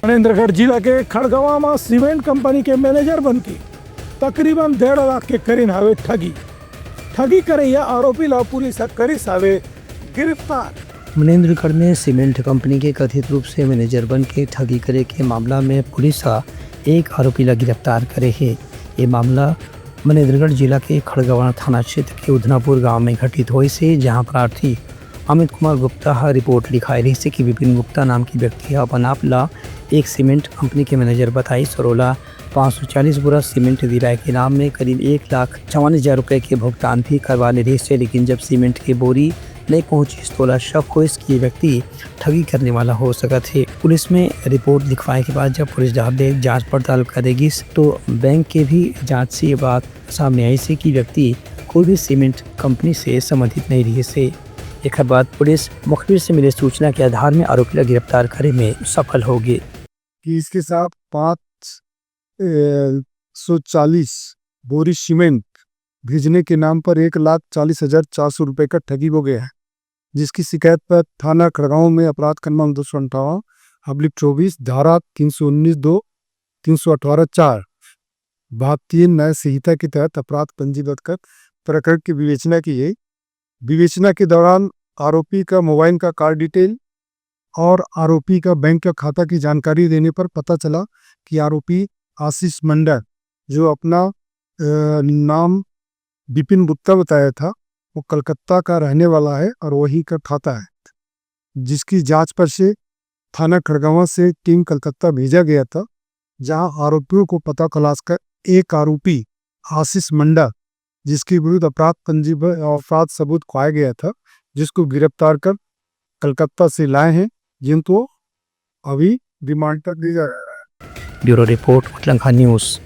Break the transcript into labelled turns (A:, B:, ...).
A: मनेन्द्रगढ़ जिला के खड़गवा में सीमेंट कंपनी के मैनेजर बन के तकरीबन 1.5 लाख के करीब हावे ठगी करे या आरोपी ला पुलिस करी सावे गिरफ्तार।
B: मनेन्द्रगढ़ में सीमेंट कंपनी के कथित रूप से मैनेजर बन के ठगी करे के मामला में पुलिस एक आरोपी ला गिरफ्तार करे है। ये मामला मनेन्द्रगढ़ जिला के खड़गवा थाना क्षेत्र के उधनापुर गांव में घटित हुई से, जहां प्रार्थी अमित कुमार गुप्ता रिपोर्ट लिखाई रही से कि विपिन गुप्ता नाम की व्यक्ति अपन आप ला एक सीमेंट कंपनी के मैनेजर बताई सरोला 540 बोरा सीमेंट दिलाए के नाम में करीब 1,54,000 रुपये के भुगतान भी करवा ले रही से, लेकिन जब सीमेंट की बोरी नहीं पहुंची तोला शक हो इसकी व्यक्ति ठगी करने वाला हो सका थे। पुलिस में रिपोर्ट लिखवाए के बाद जब पुलिस जांच पड़ताल करेगी तो बैंक के भी जांच से ये बात सामने आई से कि व्यक्ति कोई भी सीमेंट कंपनी से संबंधित नहीं रही से। एक बाद पुलिस मुखबिर से मिले सूचना के आधार में आरोपी को गिरफ्तार करने में सफल होगी।
A: कि इसके साथ 540 बोरी सीमेंट भेजने के नाम पर 1,40,400 रुपये का ठगी हो गया है, जिसकी शिकायत पर थाना खड़गांव में अपराध क्रमांक 258/24 धारा 319(2), 318(4) भाग 3 न्याय संहिता के तहत अपराध पंजीबद्ध कर प्रकरण की विवेचना की गई। विवेचना के दौरान आरोपी का मोबाइल का कार्ड डिटेल और आरोपी का बैंक का खाता की जानकारी देने पर पता चला कि आरोपी आशीष मंडल, जो अपना नाम विपिन गुप्ता बताया था, वो कलकत्ता का रहने वाला है और वही का खाता है, जिसकी जांच पर से थाना खड़गवा से टीम कलकत्ता भेजा गया था, जहां आरोपियों को पता तलाश कर एक आरोपी आशीष मंडल, जिसके विरुद्ध अपराध सबूत पाया गया था, जिसको गिरफ्तार कर कलकत्ता से लाए हैं, जिनको अभी रिमांड पर दिया जा रहा है।
B: ब्यूरो रिपोर्ट उतलंखा न्यूज़।